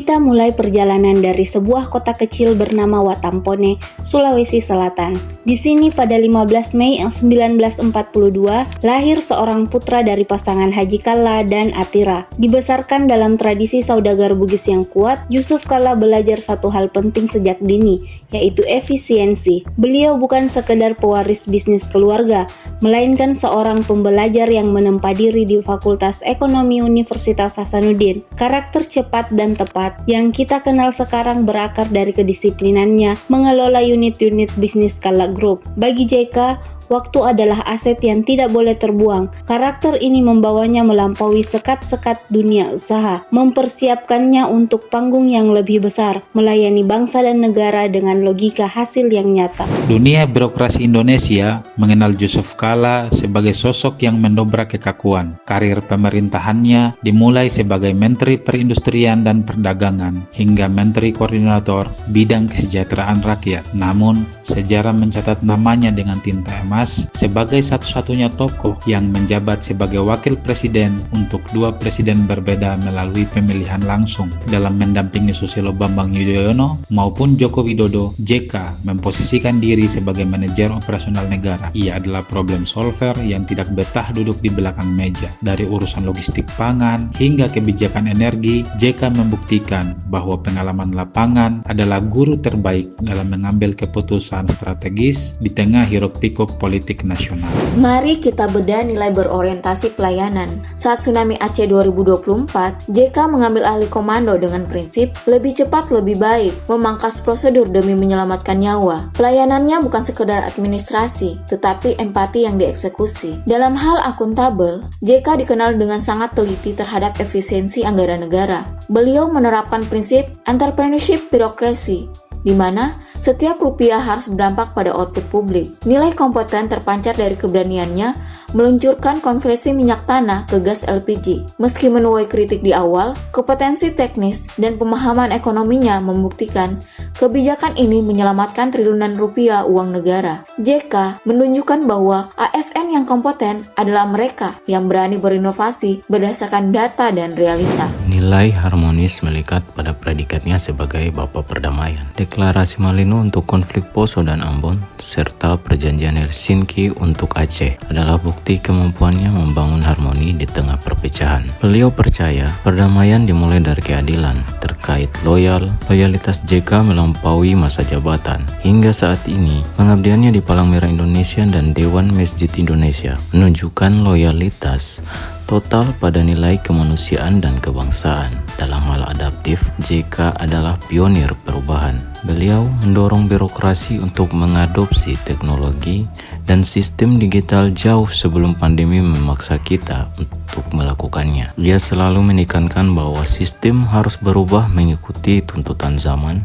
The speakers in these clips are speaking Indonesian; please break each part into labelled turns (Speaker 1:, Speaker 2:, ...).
Speaker 1: Kita mulai perjalanan dari sebuah kota kecil bernama Watampone, Sulawesi Selatan. Di sini pada 15 Mei 1942 lahir seorang putra dari pasangan Haji Kalla dan Atira. Dibesarkan dalam tradisi saudagar Bugis yang kuat, Yusuf Kalla belajar satu hal penting sejak dini, yaitu efisiensi. Beliau bukan sekedar pewaris bisnis keluarga, melainkan seorang pembelajar yang menempa diri di Fakultas Ekonomi Universitas Hasanuddin. Karakter cepat dan tepat yang kita kenal sekarang berakar dari kedisiplinannya mengelola unit-unit bisnis Kalla Group. Bagi JK, waktu adalah aset yang tidak boleh terbuang. Karakter ini membawanya melampaui sekat-sekat dunia usaha, mempersiapkannya untuk panggung yang lebih besar, melayani bangsa dan negara dengan logika hasil yang nyata.
Speaker 2: Dunia birokrasi Indonesia mengenal Yusuf Kalla sebagai sosok yang mendobrak kekakuan. Karir pemerintahannya dimulai sebagai Menteri Perindustrian dan Perdagangan hingga Menteri Koordinator Bidang Kesejahteraan Rakyat. Namun, sejarah mencatat namanya dengan tinta emas sebagai satu-satunya tokoh yang menjabat sebagai wakil presiden untuk dua presiden berbeda melalui pemilihan langsung. Dalam mendampingi Susilo Bambang Yudhoyono maupun Joko Widodo, JK memposisikan diri sebagai manajer operasional negara. Ia adalah problem solver yang tidak betah duduk di belakang meja. Dari urusan logistik pangan hingga kebijakan energi, JK membuktikan bahwa pengalaman lapangan adalah guru terbaik dalam mengambil keputusan strategis di tengah hiruk-pikuk politik nasional.
Speaker 3: Mari kita bedah nilai berorientasi pelayanan. Saat tsunami Aceh 2024, JK mengambil alih komando dengan prinsip lebih cepat lebih baik, memangkas prosedur demi menyelamatkan nyawa. Pelayanannya bukan sekedar administrasi, tetapi empati yang dieksekusi. Dalam hal akuntabel, JK dikenal dengan sangat teliti terhadap efisiensi anggaran negara. Beliau menerapkan prinsip entrepreneurship birokrasi, di mana setiap rupiah harus berdampak pada output publik. Nilai kompeten terpancar dari keberaniannya meluncurkan konversi minyak tanah ke gas LPG. Meski menuai kritik di awal, kompetensi teknis dan pemahaman ekonominya membuktikan kebijakan ini menyelamatkan triliunan rupiah uang negara. JK menunjukkan bahwa ASN yang kompeten adalah mereka yang berani berinovasi berdasarkan data dan realita.
Speaker 4: Nilai harmonis melekat pada predikatnya sebagai Bapak Perdamaian. Deklarasi Malino untuk konflik Poso dan Ambon, serta perjanjian Helsinki untuk Aceh adalah bukti kemampuannya membangun harmoni di tengah perpecahan. Beliau percaya perdamaian dimulai dari keadilan. Terkait loyalitas JK melampaui masa jabatan. Hingga saat ini, pengabdiannya di Palang Merah Indonesia dan Dewan Masjid Indonesia menunjukkan loyalitas total pada nilai kemanusiaan dan kebangsaan. Dalam hal adaptif, JK adalah pionir perubahan. Beliau mendorong birokrasi untuk mengadopsi teknologi dan sistem digital jauh sebelum pandemi memaksa kita untuk melakukannya. Ia selalu menekankan bahwa sistem harus berubah mengikuti tuntutan zaman,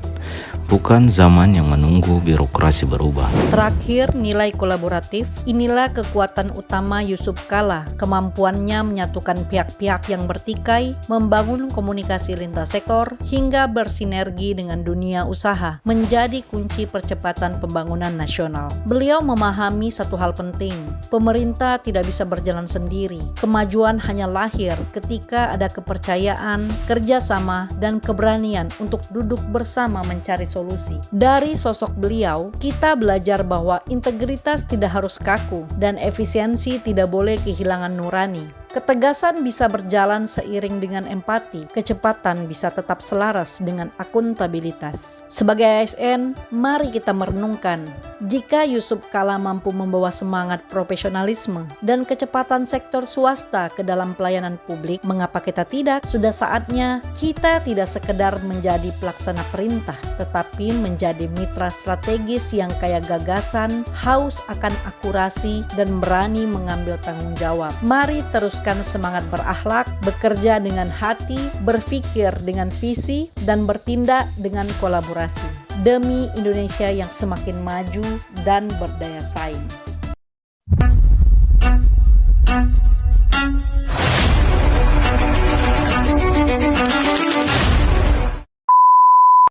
Speaker 4: bukan zaman yang menunggu birokrasi berubah.
Speaker 5: Terakhir, nilai kolaboratif. Inilah kekuatan utama Yusuf Kalla. Kemampuannya menyatukan pihak-pihak yang bertikai, membangun komunikasi lintas sektor, hingga bersinergi dengan dunia usaha, menjadi kunci percepatan pembangunan nasional. Beliau memahami satu hal penting, pemerintah tidak bisa berjalan sendiri. Kemajuan hanya lahir ketika ada kepercayaan, kerjasama, dan keberanian untuk duduk bersama mencari solusi. Dari sosok beliau, kita belajar bahwa integritas tidak harus kaku dan efisiensi tidak boleh kehilangan nurani. Ketegasan bisa berjalan seiring dengan empati, kecepatan bisa tetap selaras dengan akuntabilitas. Sebagai ASN, mari kita merenungkan, jika Yusuf Kalla mampu membawa semangat profesionalisme dan kecepatan sektor swasta ke dalam pelayanan publik, mengapa kita tidak? Sudah saatnya kita tidak sekedar menjadi pelaksana perintah, tetapi menjadi mitra strategis yang kaya gagasan, haus akan akurasi, dan berani mengambil tanggung jawab. Mari terus semangat berakhlak, bekerja dengan hati, berpikir dengan visi, dan bertindak dengan kolaborasi demi Indonesia yang semakin maju dan berdaya saing.